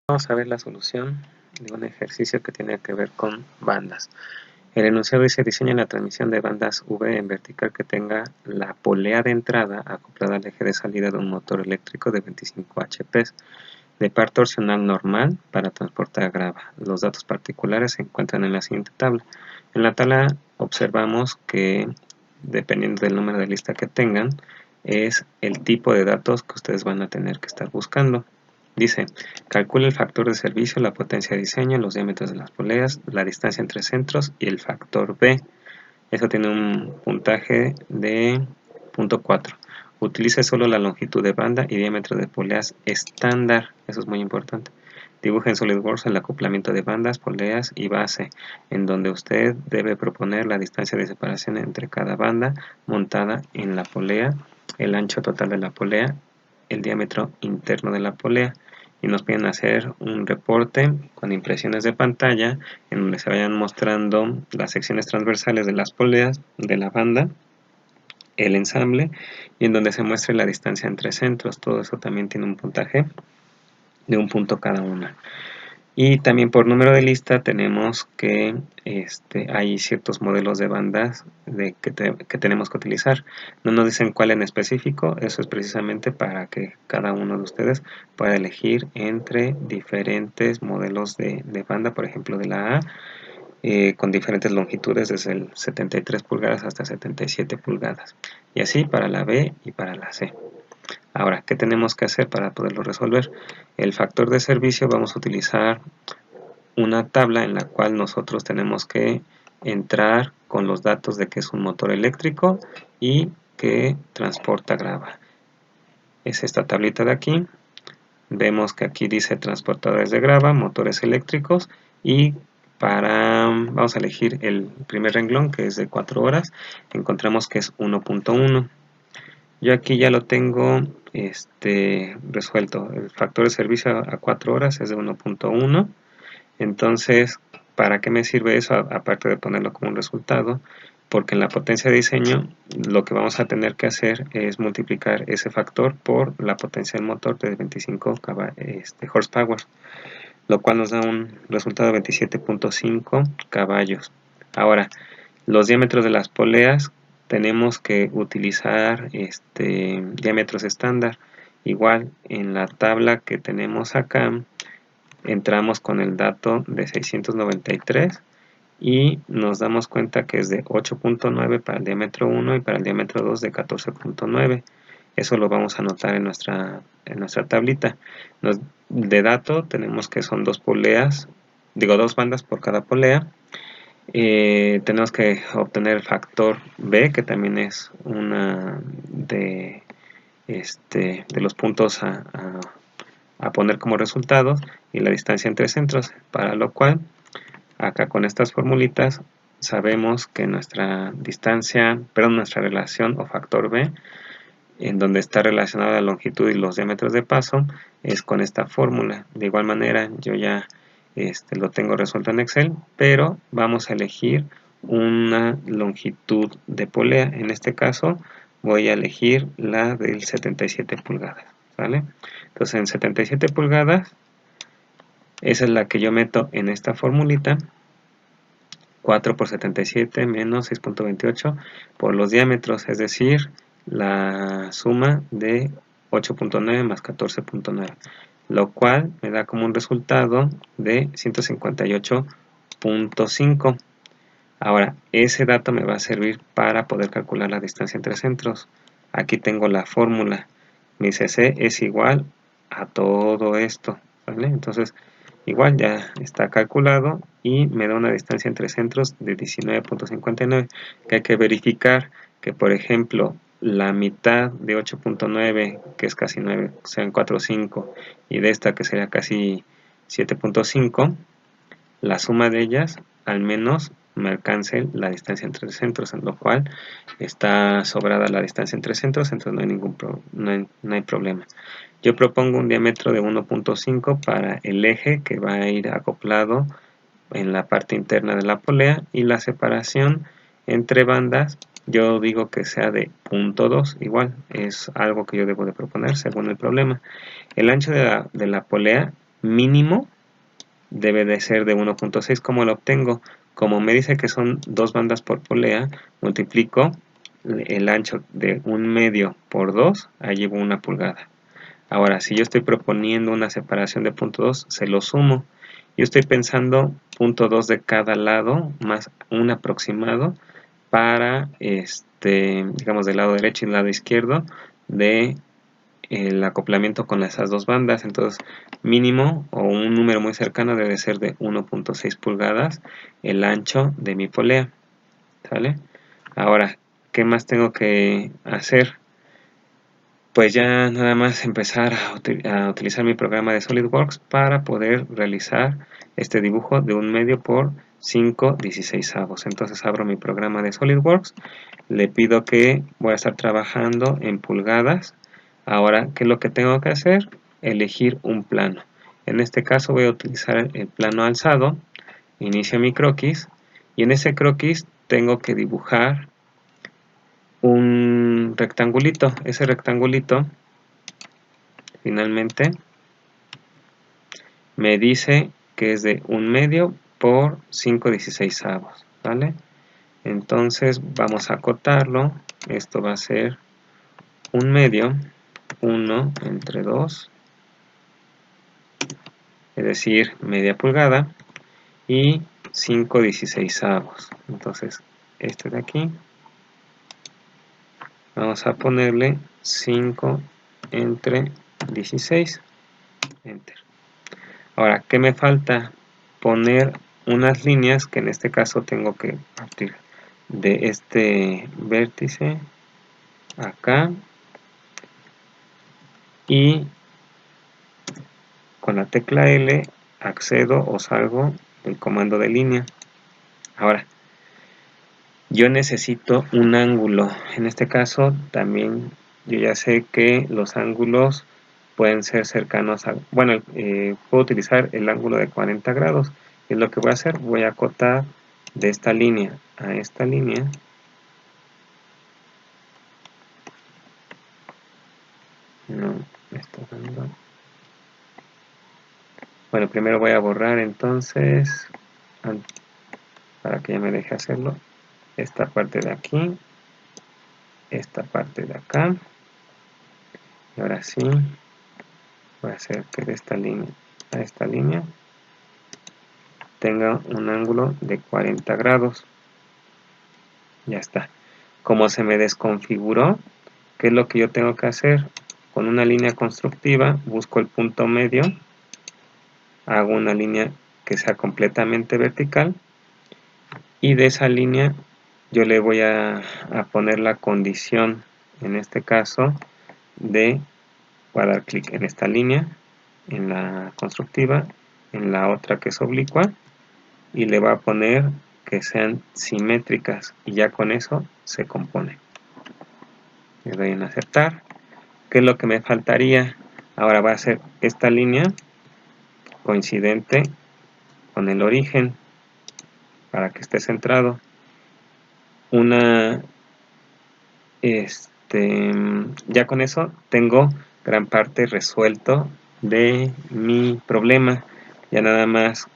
Vamos a ver la solución de un ejercicio que tiene que ver con bandas. El enunciado dice: diseña la transmisión de bandas V en vertical que tenga la polea de entrada acoplada al eje de salida de un motor eléctrico de 25 HP de par torsional normal para transportar grava. Los datos particulares se encuentran en la siguiente tabla. En la tabla observamos que, dependiendo del número de lista que tengan, es el tipo de datos que ustedes van a tener que estar buscando. Dice: calcula el factor de servicio, la potencia de diseño, los diámetros de las poleas, la distancia entre centros y el factor B. Eso tiene un puntaje de 0.4. Utilice solo la longitud de banda y diámetro de poleas estándar. Eso es muy importante. Dibuja en SolidWorks el acoplamiento de bandas, poleas y base, en donde usted debe proponer la distancia de separación entre cada banda montada en la polea, el ancho total de la polea, el diámetro interno de la polea, y nos piden hacer un reporte con impresiones de pantalla en donde se vayan mostrando las secciones transversales de las poleas de la banda, el ensamble, y en donde se muestre la distancia entre centros. Todo eso también tiene un puntaje de 1 punto cada una. Y también por número de lista tenemos que hay ciertos modelos de bandas que tenemos que utilizar. No nos dicen cuál en específico. Eso es precisamente para que cada uno de ustedes pueda elegir entre diferentes modelos de banda, por ejemplo de la A, con diferentes longitudes desde el 73 pulgadas hasta 77 pulgadas. Y así para la B y para la C. Ahora, ¿qué tenemos que hacer para poderlo resolver? El factor de servicio, vamos a utilizar una tabla en la cual nosotros tenemos que entrar con los datos de que es un motor eléctrico y que transporta grava. Es esta tablita de aquí. Vemos que aquí dice transportadores de grava, motores eléctricos, y vamos a elegir el primer renglón, que es de 4 horas. Encontramos que es 1.1. Yo aquí ya lo tengo resuelto. El factor de servicio a 4 horas es de 1.1. Entonces, ¿para qué me sirve eso? Aparte de ponerlo como un resultado, porque en la potencia de diseño lo que vamos a tener que hacer es multiplicar ese factor por la potencia del motor de 25 horsepower, lo cual nos da un resultado de 27.5 caballos. Ahora, los diámetros de las poleas tenemos que utilizar diámetros estándar. Igual en la tabla que tenemos acá entramos con el dato de 693 y nos damos cuenta que es de 8.9 para el diámetro 1 y para el diámetro 2 de 14.9. Eso lo vamos a anotar en nuestra tablita. De dato tenemos que son dos bandas por cada polea. Tenemos que obtener el factor B, que también es una de los puntos a poner como resultado, y la distancia entre centros, para lo cual acá con estas formulitas sabemos que nuestra relación o factor B, en donde está relacionada la longitud y los diámetros de paso, es con esta fórmula. De igual manera yo ya lo tengo resuelto en Excel, pero vamos a elegir una longitud de polea. En este caso voy a elegir la del 77 pulgadas, ¿vale? Entonces en 77 pulgadas, esa es la que yo meto en esta formulita. 4 por 77 menos 6.28 por los diámetros, es decir, la suma de 8.9 más 14.9, lo cual me da como un resultado de 158.5. Ahora, ese dato me va a servir para poder calcular la distancia entre centros. Aquí tengo la fórmula. Mi CC es igual a todo esto, ¿vale? Entonces, igual ya está calculado y me da una distancia entre centros de 19.59, que hay que verificar que, por ejemplo, la mitad de 8.9, que es casi 9, sean 4.5, y de esta que sería casi 7.5, la suma de ellas al menos me alcance la distancia entre centros, en lo cual está sobrada la distancia entre centros, entonces no hay problema. Yo propongo un diámetro de 1.5 para el eje que va a ir acoplado en la parte interna de la polea, y la separación entre bandas yo digo que sea de 0.2. Igual es algo que yo debo de proponer según el problema. El ancho de la polea mínimo debe de ser de 1.6. ¿Cómo lo obtengo? Como me dice que son 2 bandas por polea, multiplico el ancho de 1/2 por 2, ahí llevo 1 pulgada. Ahora, si yo estoy proponiendo una separación de 0.2, se lo sumo. Yo estoy pensando 0.2 de cada lado, más un aproximado para, digamos, del lado derecho y del lado izquierdo de el acoplamiento con esas 2 bandas. Entonces, mínimo o un número muy cercano debe ser de 1.6 pulgadas el ancho de mi polea. ¿Sale? Ahora, ¿qué más tengo que hacer? Pues ya nada más empezar a utilizar mi programa de SolidWorks para poder realizar este dibujo de 1/2 por 5/16. Entonces abro mi programa de SolidWorks, le pido que voy a estar trabajando en pulgadas. Ahora, ¿qué es lo que tengo que hacer? Elegir un plano. En este caso voy a utilizar el plano alzado, inicio mi croquis y en ese croquis tengo que dibujar un rectangulito. Ese rectangulito finalmente me dice que es de 1/2 por 5/16, ¿vale? Entonces vamos a acotarlo. Esto va a ser 1/2, 1 entre 2, es decir, media pulgada, y 5/16. Entonces, este de aquí, vamos a ponerle 5 entre 16, enter. Ahora, ¿qué me falta? Poner unas líneas que en este caso tengo que partir de este vértice acá y con la tecla L accedo o salgo del comando de línea. Ahora, yo necesito un ángulo. En este caso también yo ya sé que los ángulos pueden ser cercanos a... Bueno, puedo utilizar el ángulo de 40 grados. ¿Qué es lo que voy a hacer? Voy a acotar de esta línea a esta línea. No, me está dando... Bueno, primero voy a borrar entonces, para que ya me deje hacerlo, esta parte de aquí, esta parte de acá. Y ahora sí, voy a hacer que de esta línea a esta línea tenga un ángulo de 40 grados. Ya está. Como se me desconfiguró, ¿qué es lo que yo tengo que hacer? Con una línea constructiva busco el punto medio, hago una línea que sea completamente vertical y de esa línea yo le voy a poner la condición, en este caso, voy a dar clic en esta línea, en la constructiva, en la otra que es oblicua, y le voy a poner que sean simétricas, y ya con eso se compone. Le doy en aceptar. ¿Qué es lo que me faltaría? Ahora va a ser esta línea coincidente con el origen para que esté centrado. Ya con eso tengo gran parte resuelto de mi problema. Ya nada más,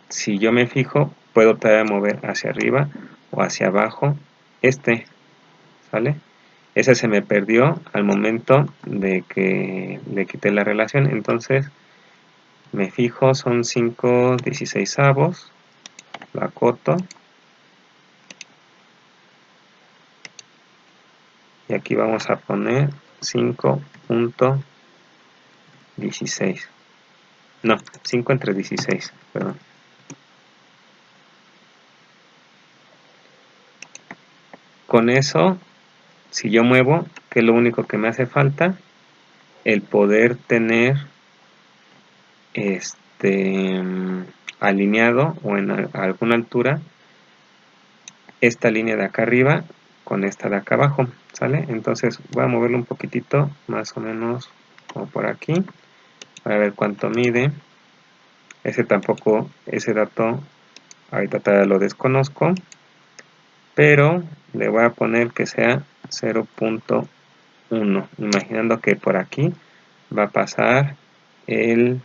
si yo me fijo, puedo todavía mover hacia arriba o hacia abajo ¿sale? Ese se me perdió al momento de que le quité la relación. Entonces me fijo, son 5/16, lo acoto y aquí vamos a poner 5.16, no, 5 entre 16, perdón. Con eso, si yo muevo, que es lo único que me hace falta, el poder tener alineado o en alguna altura esta línea de acá arriba con esta de acá abajo, ¿sale? Entonces voy a moverlo un poquitito, más o menos como por aquí, para ver cuánto mide. Ese dato ahorita todavía lo desconozco, pero le voy a poner que sea 0.1, imaginando que por aquí va a pasar el